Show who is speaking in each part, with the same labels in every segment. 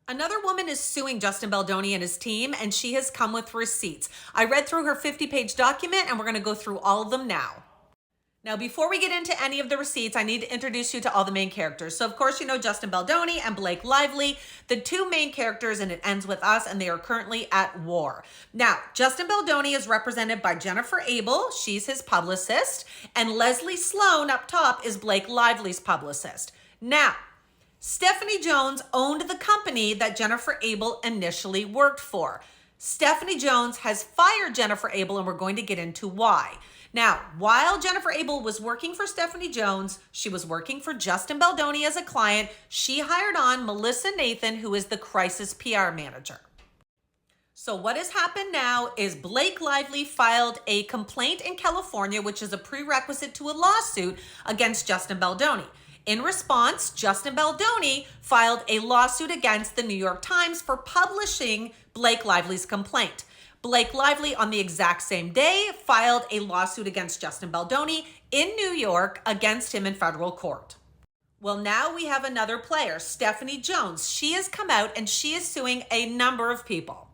Speaker 1: Another woman is suing Justin Baldoni and his team, and she has come with receipts. I read through her 50-page document, and we're going to go through all of them now. Now, before we get into any of the receipts, I need to introduce you to all the main characters. So, of course, you know Justin Baldoni and Blake Lively, the two main characters, and it ends with us, and they are currently at war. Now, Justin Baldoni is represented by Jennifer Abel. She's his publicist. And Leslie Sloan up top is Blake Lively's publicist. Now, Stephanie Jones owned the company that Jennifer Abel initially worked for. Stephanie Jones has fired Jennifer Abel, and we're going to get into why. Now, while Jennifer Abel was working for Stephanie Jones, she was working for Justin Baldoni as a client. She hired on Melissa Nathan, who is the crisis PR manager. So what has happened now is Blake Lively filed a complaint in California, which is a prerequisite to a lawsuit against Justin Baldoni. In response, Justin Baldoni filed a lawsuit against the New York Times for publishing Blake Lively's complaint. Blake Lively, on the exact same day, filed a lawsuit against Justin Baldoni in New York against him in federal court. Well, now we have another player, Stephanie Jones. She has come out and she is suing a number of people.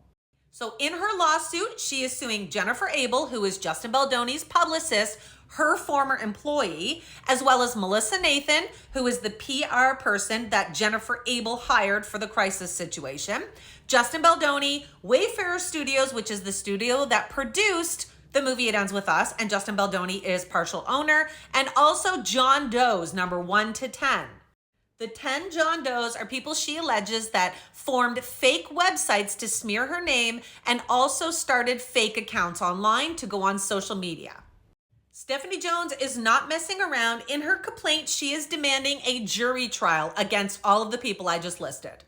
Speaker 1: So in her lawsuit, she is suing Jennifer Abel, who is Justin Baldoni's publicist, her former employee, as well as Melissa Nathan, who is the PR person that Jennifer Abel hired for the crisis situation, Justin Baldoni, Wayfarer Studios, which is the studio that produced the movie It Ends With Us, and Justin Baldoni is partial owner, and also John Doe's number 1 to 10. The 10 John Does are people she alleges that formed fake websites to smear her name and also started fake accounts online to go on social media. Stephanie Jones is not messing around. In her complaint, she is demanding a jury trial against all of the people I just listed.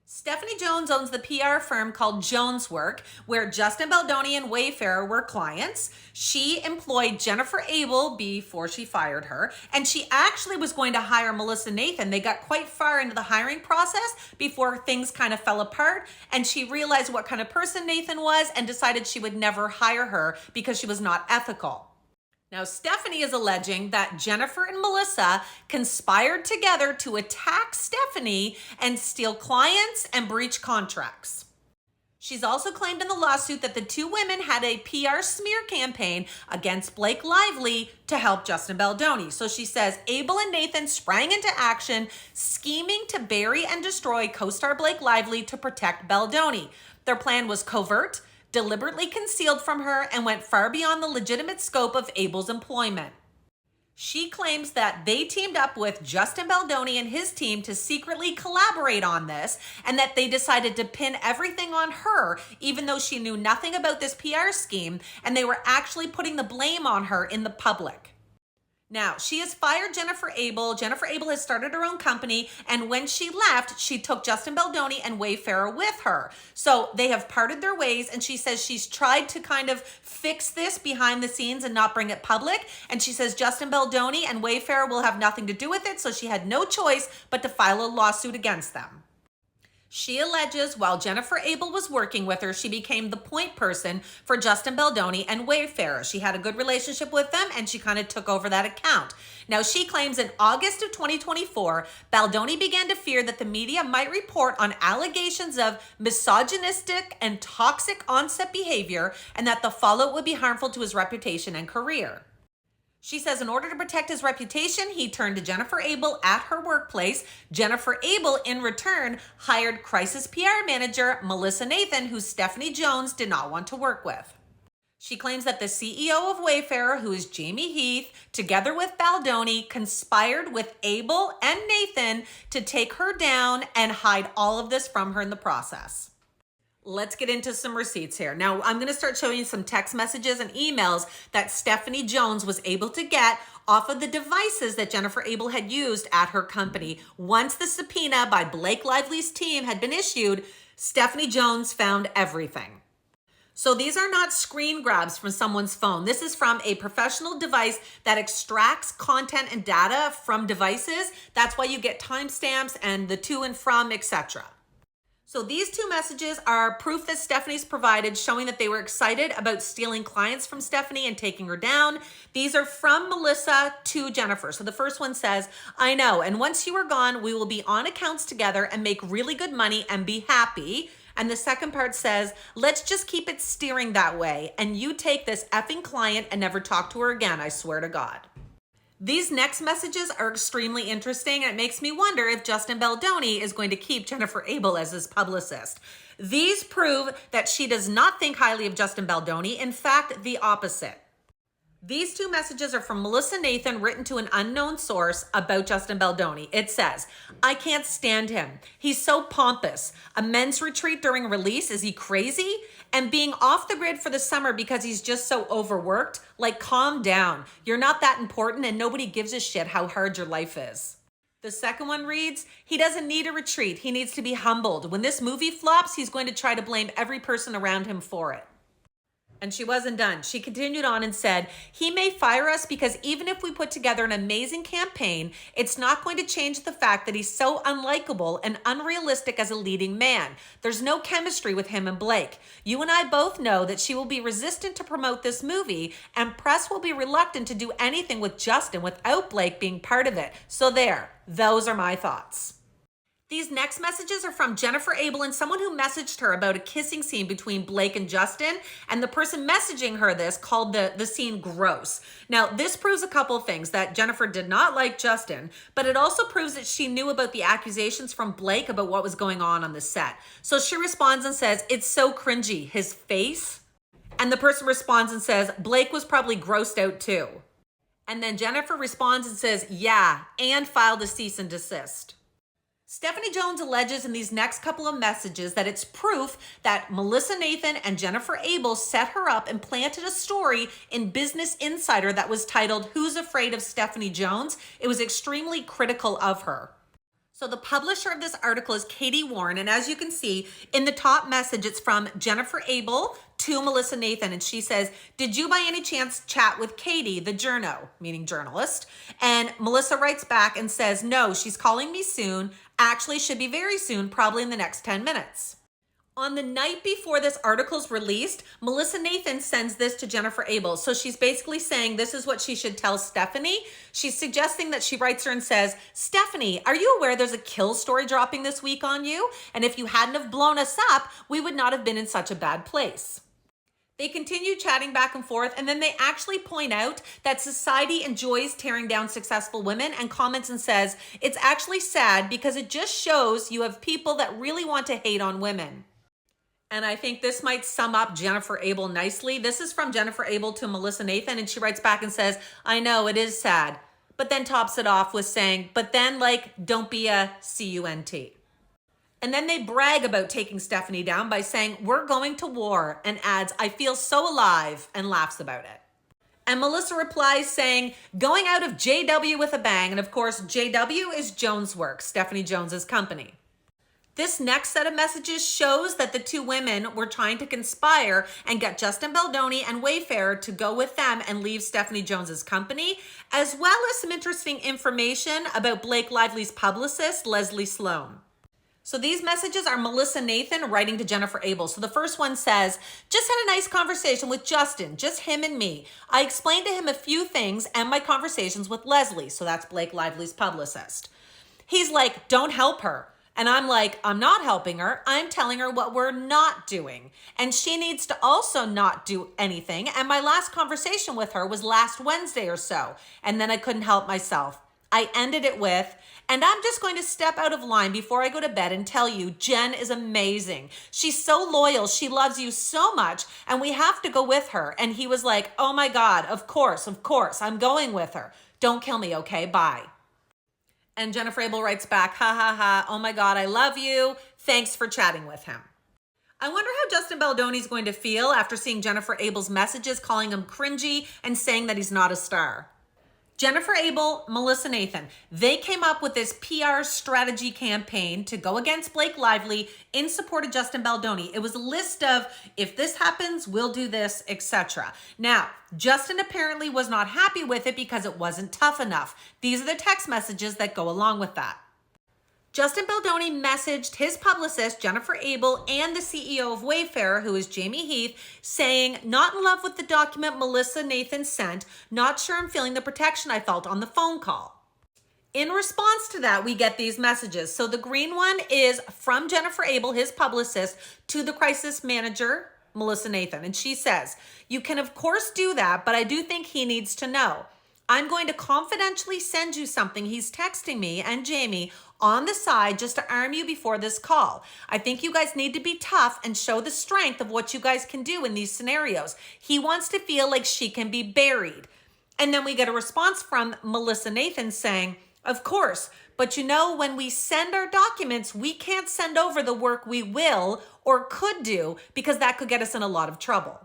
Speaker 1: Stephanie Jones owns the PR firm called Jones Work, where Justin Baldoni and Wayfarer were clients. She employed Jennifer Abel before she fired her, and she actually was going to hire Melissa Nathan. They got quite far into the hiring process before things kind of fell apart, and she realized what kind of person Nathan was and decided she would never hire her because she was not ethical. Now, Stephanie is alleging that Jennifer and Melissa conspired together to attack Stephanie and steal clients and breach contracts. She's also claimed in the lawsuit that the two women had a PR smear campaign against Blake Lively to help Justin Baldoni. So she says Abel and Nathan sprang into action, scheming to bury and destroy co-star Blake Lively to protect Baldoni. Their plan was covert, deliberately concealed from her, and went far beyond the legitimate scope of Abel's employment. She claims that they teamed up with Justin Baldoni and his team to secretly collaborate on this, and that they decided to pin everything on her, even though she knew nothing about this PR scheme, and they were actually putting the blame on her in the public. Now, she has fired Jennifer Abel. Jennifer Abel has started her own company, and when she left, she took Justin Baldoni and Wayfarer with her. So they have parted their ways, and she says she's tried to kind of fix this behind the scenes and not bring it public. And she says Justin Baldoni and Wayfarer will have nothing to do with it, so she had no choice but to file a lawsuit against them. She alleges while Jennifer Abel was working with her, she became the point person for Justin Baldoni and Wayfarer. She had a good relationship with them, and she kind of took over that account. Now, she claims in August of 2024, Baldoni began to fear that the media might report on allegations of misogynistic and toxic on-set behavior, and that the fallout would be harmful to his reputation and career. She says in order to protect his reputation, he turned to Jennifer Abel at her workplace. Jennifer Abel, in return, hired crisis PR manager Melissa Nathan, who Stephanie Jones did not want to work with. She claims that the CEO of Wayfarer, who is Jamie Heath, together with Baldoni, conspired with Abel and Nathan to take her down and hide all of this from her in the process. Let's get into some receipts here. Now, I'm going to start showing you some text messages and emails that Stephanie Jones was able to get off of the devices that Jennifer Abel had used at her company. Once the subpoena by Blake Lively's team had been issued, Stephanie Jones found everything. So these are not screen grabs from someone's phone. This is from a professional device that extracts content and data from devices. That's why you get timestamps and the to and from, etc. So these two messages are proof that Stephanie's provided, showing that they were excited about stealing clients from Stephanie and taking her down. These are from Melissa to Jennifer. So the first one says, I know, and once you are gone, we will be on accounts together and make really good money and be happy. And the second part says, let's just keep it steering that way. And you take this effing client and never talk to her again, I swear to God. These next messages are extremely interesting, and it makes me wonder if Justin Baldoni is going to keep Jennifer Abel as his publicist. These prove that she does not think highly of Justin Baldoni. In fact, the opposite. These two messages are from Melissa Nathan, written to an unknown source about Justin Baldoni. It says, I can't stand him. He's so pompous. A men's retreat during release, is he crazy? And being off the grid for the summer because he's just so overworked? Like, calm down. You're not that important and nobody gives a shit how hard your life is. The second one reads, he doesn't need a retreat. He needs to be humbled. When this movie flops, he's going to try to blame every person around him for it. And she wasn't done. She continued on and said, he may fire us because even if we put together an amazing campaign, it's not going to change the fact that he's so unlikable and unrealistic as a leading man. There's no chemistry with him and Blake. You and I both know that she will be resistant to promote this movie, and press will be reluctant to do anything with Justin without Blake being part of it. So there, those are my thoughts. These next messages are from Jennifer Abel and someone who messaged her about a kissing scene between Blake and Justin, and the person messaging her this called the scene gross. Now, this proves a couple things: that Jennifer did not like Justin, but it also proves that she knew about the accusations from Blake about what was going on the set. So she responds and says, it's so cringy, his face. And the person responds and says, Blake was probably grossed out too. And then Jennifer responds and says, yeah, and filed a cease and desist. Stephanie Jones alleges in these next couple of messages that it's proof that Melissa Nathan and Jennifer Abel set her up and planted a story in Business Insider that was titled, Who's Afraid of Stephanie Jones? It was extremely critical of her. So the publisher of this article is Katie Warren, and as you can see in the top message, it's from Jennifer Abel to Melissa Nathan, and she says, did you by any chance chat with Katie, the journo, meaning journalist? And Melissa writes back and says, no, she's calling me soon. Actually, should be very soon, probably in the next 10 minutes. On the night before this article's released, Melissa Nathan sends this to Jennifer Abel. So she's basically saying this is what she should tell Stephanie. She's suggesting that she writes her and says, Stephanie, are you aware there's a kill story dropping this week on you? And if you hadn't have blown us up, we would not have been in such a bad place. They continue chatting back and forth, and then they actually point out that society enjoys tearing down successful women, and comments and says, it's actually sad because it just shows you have people that really want to hate on women. And I think this might sum up Jennifer Abel nicely. This is from Jennifer Abel to Melissa Nathan, and she writes back and says, I know, it is sad, but then tops it off with saying, but then don't be a cunt. And then they brag about taking Stephanie down by saying, we're going to war, and adds, I feel so alive, and laughs about it. And Melissa replies saying, going out of JW with a bang. And of course, JW is Jones Works, Stephanie Jones's company. This next set of messages shows that the two women were trying to conspire and get Justin Baldoni and Wayfarer to go with them and leave Stephanie Jones's company, as well as some interesting information about Blake Lively's publicist, Leslie Sloan. So these messages are Melissa Nathan writing to Jennifer Abel. So the first one says, just had a nice conversation with Justin, just him and me. I explained to him a few things and my conversations with Leslie. So that's Blake Lively's publicist. He's like, don't help her. And I'm like, I'm not helping her. I'm telling her what we're not doing. And she needs to also not do anything. And my last conversation with her was last Wednesday or so. And then I couldn't help myself. I ended it with, and I'm just going to step out of line before I go to bed and tell you, Jen is amazing. She's so loyal. She loves you so much. And we have to go with her. And he was like, oh my God, of course. I'm going with her. Don't kill me, okay? Bye. And Jennifer Abel writes back, ha ha ha, oh my God, I love you. Thanks for chatting with him. I wonder how Justin Baldoni is going to feel after seeing Jennifer Abel's messages calling him cringy and saying that he's not a star. Jennifer Abel, Melissa Nathan, they came up with this PR strategy campaign to go against Blake Lively in support of Justin Baldoni. It was a list of, if this happens, we'll do this, etc. Now, Justin apparently was not happy with it because it wasn't tough enough. These are the text messages that go along with that. Justin Baldoni messaged his publicist, Jennifer Abel, and the CEO of Wayfair, who is Jamie Heath, saying, "Not in love with the document Melissa Nathan sent. Not sure I'm feeling the protection I felt on the phone call." In response to that, we get these messages. So the green one is from Jennifer Abel, his publicist, to the crisis manager, Melissa Nathan. And she says, "You can of course do that, but I do think he needs to know. I'm going to confidentially send you something he's texting me and Jamie on the side just to arm you before this call. I think you guys need to be tough and show the strength of what you guys can do in these scenarios. He wants to feel like she can be buried." And then we get a response from Melissa Nathan saying, "Of course, but you know, when we send our documents, we can't send over the work we will or could do because that could get us in a lot of trouble."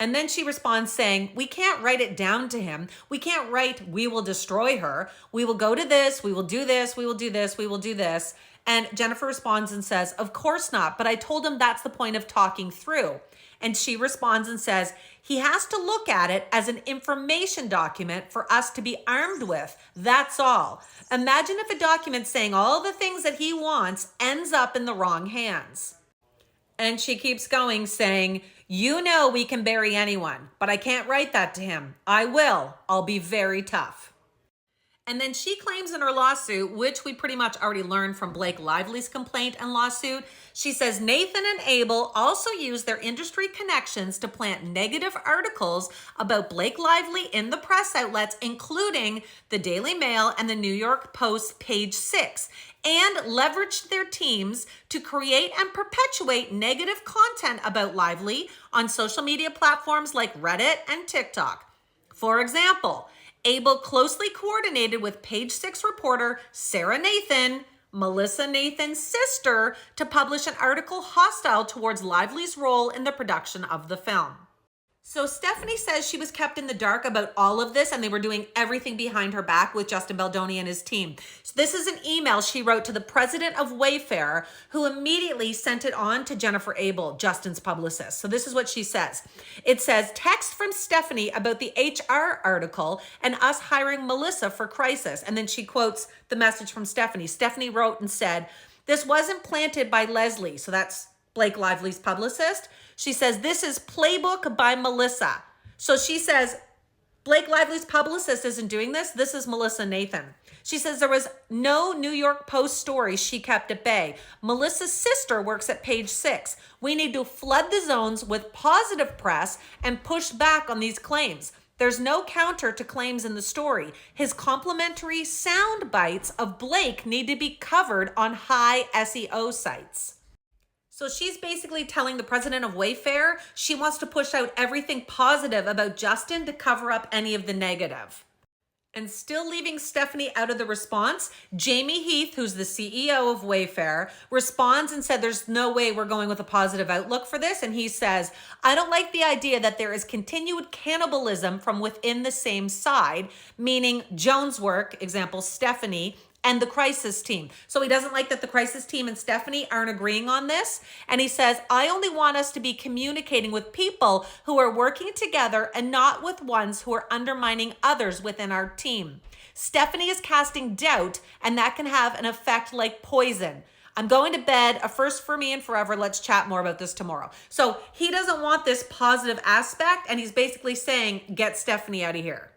Speaker 1: And then she responds saying, "We can't write it down to him. We can't write, 'We will destroy her.' We will go to this, we will do this, we will do this, we will do this." And Jennifer responds and says, "Of course not, but I told him that's the point of talking through." And she responds and says, "He has to look at it as an information document for us to be armed with. That's all. Imagine if a document saying all the things that he wants ends up in the wrong hands." And she keeps going saying, "You know we can bury anyone, but I can't write that to him. I will. I'll be very tough." And then she claims in her lawsuit, which we pretty much already learned from Blake Lively's complaint and lawsuit, she says Nathan and Abel also used their industry connections to plant negative articles about Blake Lively in the press outlets, including the Daily Mail and the New York Post Page 6, and leveraged their teams to create and perpetuate negative content about Lively on social media platforms like Reddit and TikTok. For example, Abel closely coordinated with Page 6 reporter Sarah Nathan, Melissa Nathan's sister, to publish an article hostile towards Lively's role in the production of the film. So Stephanie says she was kept in the dark about all of this and they were doing everything behind her back with Justin Baldoni and his team. So this is an email she wrote to the president of Wayfair, who immediately sent it on to Jennifer Abel, Justin's publicist. So this is what she says. It says, "Text from Stephanie about the HR article and us hiring Melissa for crisis." And then she quotes the message from Stephanie. Stephanie wrote and said, "This wasn't planted by Leslie." So that's Blake Lively's publicist. She says, "This is playbook by Melissa." So she says, Blake Lively's publicist isn't doing this. This is Melissa Nathan. She says there was no New York Post story she kept at bay. Melissa's sister works at Page 6. We need to flood the zones with positive press and push back on these claims. There's no counter to claims in the story. His complimentary sound bites of Blake need to be covered on high SEO sites. So she's basically telling the president of Wayfair she wants to push out everything positive about Justin to cover up any of the negative. And still leaving Stephanie out of the response, Jamie Heath, who's the CEO of Wayfair, responds and said there's no way we're going with a positive outlook for this. And he says, "I don't like the idea that there is continued cannibalism from within the same side," meaning Joan's work, example, Stephanie, and the crisis team. So he doesn't like that the crisis team and Stephanie aren't agreeing on this. And he says, "I only want us to be communicating with people who are working together and not with ones who are undermining others within our team. Stephanie is casting doubt, and that can have an effect like poison. I'm going to bed, a first for me and forever. Let's chat more about this tomorrow." So he doesn't want this positive aspect, and he's basically saying, get Stephanie out of here.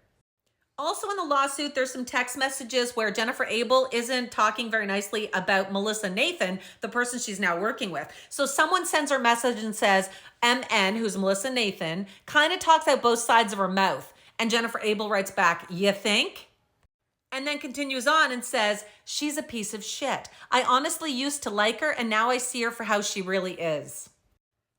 Speaker 1: Also in the lawsuit, there's some text messages where Jennifer Abel isn't talking very nicely about Melissa Nathan, the person she's now working with. So someone sends her a message and says, MN, who's Melissa Nathan, kind of talks out both sides of her mouth. And Jennifer Abel writes back, "You think?" And then continues on and says, "She's a piece of shit. I honestly used to like her, and now I see her for how she really is."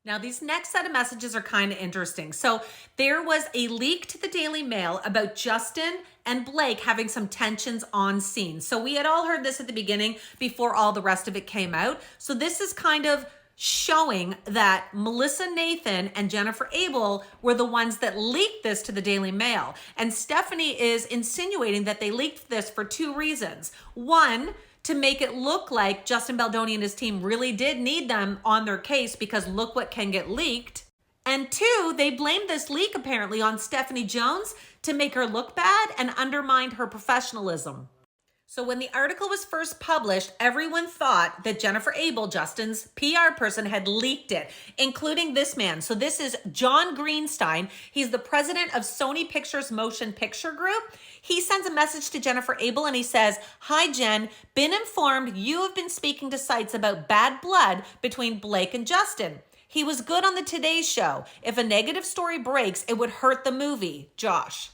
Speaker 1: Now, these next set of messages are kind of interesting. So there was a leak to the Daily Mail about Justin and Blake having some tensions on scene. So we had all heard this at the beginning before all the rest of it came out. So this is kind of showing that Melissa Nathan and Jennifer Abel were the ones that leaked this to the Daily Mail. And Stephanie is insinuating that they leaked this for two reasons. One, to make it look like Justin Baldoni and his team really did need them on their case because look what can get leaked. And two, they blamed this leak apparently on Stephanie Jones to make her look bad and undermine her professionalism. So when the article was first published, everyone thought that Jennifer Abel, Justin's PR person, had leaked it, including this man. So this is John Greenstein. He's the president of Sony Pictures Motion Picture Group. He sends a message to Jennifer Abel and he says, "Hi, Jen, been informed you have been speaking to sites about bad blood between Blake and Justin. He was good on the Today Show. If a negative story breaks, it would hurt the movie. Josh."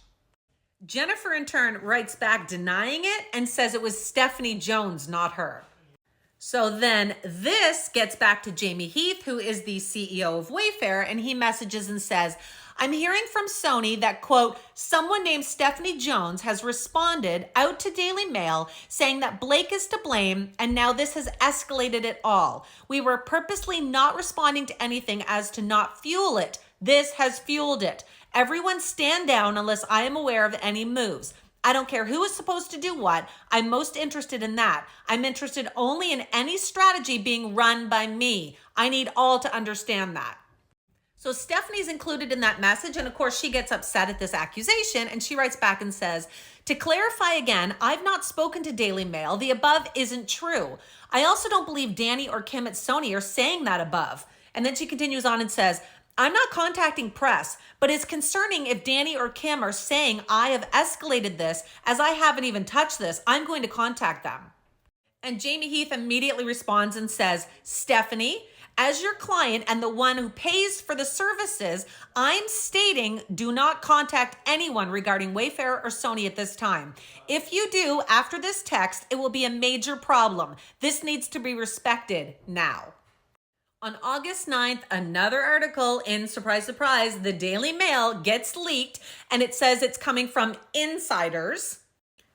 Speaker 1: Jennifer, in turn, writes back denying it and says it was Stephanie Jones, not her. So then this gets back to Jamie Heath, who is the CEO of Wayfair, and he messages and says, "I'm hearing from Sony that, quote, someone named Stephanie Jones has responded out to Daily Mail saying that Blake is to blame, and now this has escalated it all. We were purposely not responding to anything as to not fuel it. This has fueled it. Everyone stand down unless I am aware of any moves. I don't care who is supposed to do what. I'm most interested in that. I'm interested only in any strategy being run by me. I need all to understand that." So Stephanie's included in that message, and of course she gets upset at this accusation, and she writes back and says, "To clarify again, I've not spoken to Daily Mail. The above isn't true. I also don't believe Danny or Kim at Sony are saying that above." And then she continues on and says, "I'm not contacting press, but it's concerning if Danny or Kim are saying I have escalated this as I haven't even touched this. I'm going to contact them." And Jamie Heath immediately responds and says, "Stephanie, as your client and the one who pays for the services, I'm stating do not contact anyone regarding Wayfair or Sony at this time. If you do, after this text, it will be a major problem. This needs to be respected now." On August 9th, another article in, surprise, surprise, the Daily Mail gets leaked, and it says it's coming from insiders.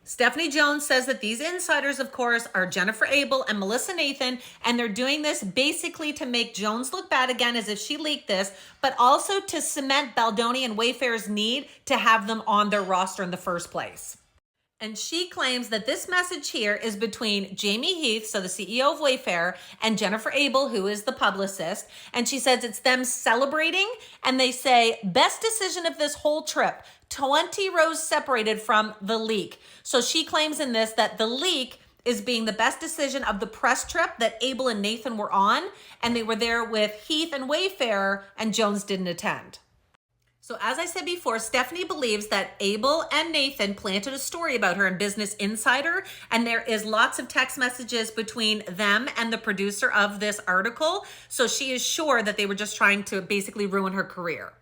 Speaker 1: Stephanie Jones says that these insiders, of course, are Jennifer Abel and Melissa Nathan, and they're doing this basically to make Jones look bad again as if she leaked this, but also to cement Baldoni and Wayfair's need to have them on their roster in the first place. And she claims that this message here is between Jamie Heath, so the CEO of Wayfair, and Jennifer Abel, who is the publicist. And she says it's them celebrating, and they say, "Best decision of this whole trip, 20 rows separated from the leak." So she claims in this that the leak is being the best decision of the press trip that Abel and Nathan were on, and they were there with Heath and Wayfair, and Jones didn't attend. So as I said before, Stephanie believes that Abel and Nathan planted a story about her in Business Insider, and there is lots of text messages between them and the producer of this article. So she is sure that they were just trying to basically ruin her career.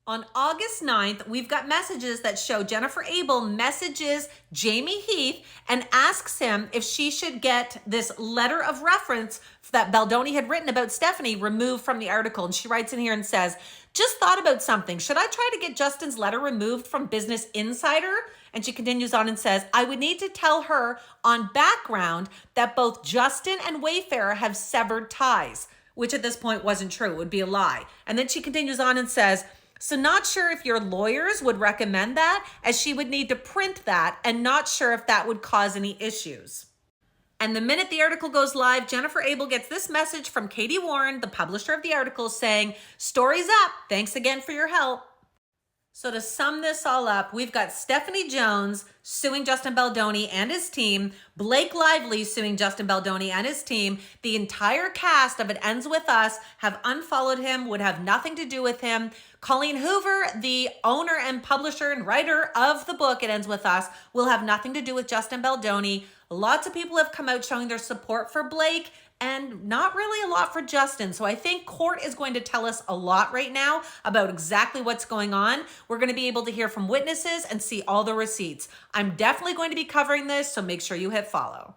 Speaker 1: On August 9th, we've got messages that show Jennifer Abel messages Jamie Heath and asks him if she should get this letter of reference that Baldoni had written about Stephanie removed from the article. And she writes in here and says, "Just thought about something. Should I try to get Justin's letter removed from Business Insider?" And she continues on and says, "I would need to tell her on background that both Justin and Wayfair have severed ties," which at this point wasn't true. It would be a lie. And then she continues on and says, "So not sure if your lawyers would recommend that, as she would need to print that, and not sure if that would cause any issues." And the minute the article goes live, Jennifer Abel gets this message from Katie Warren, the publisher of the article, saying, "Story's up. Thanks again for your help." So to sum this all up, we've got Stephanie Jones suing Justin Baldoni and his team, Blake Lively suing Justin Baldoni and his team. The entire cast of It Ends With Us have unfollowed him, would have nothing to do with him. Colleen Hoover, the owner and publisher and writer of the book It Ends With Us, will have nothing to do with Justin Baldoni. Lots of people have come out showing their support for Blake, and not really a lot for Justin. So I think court is going to tell us a lot right now about exactly what's going on. We're going to be able to hear from witnesses and see all the receipts. I'm definitely going to be covering this, so make sure you hit follow.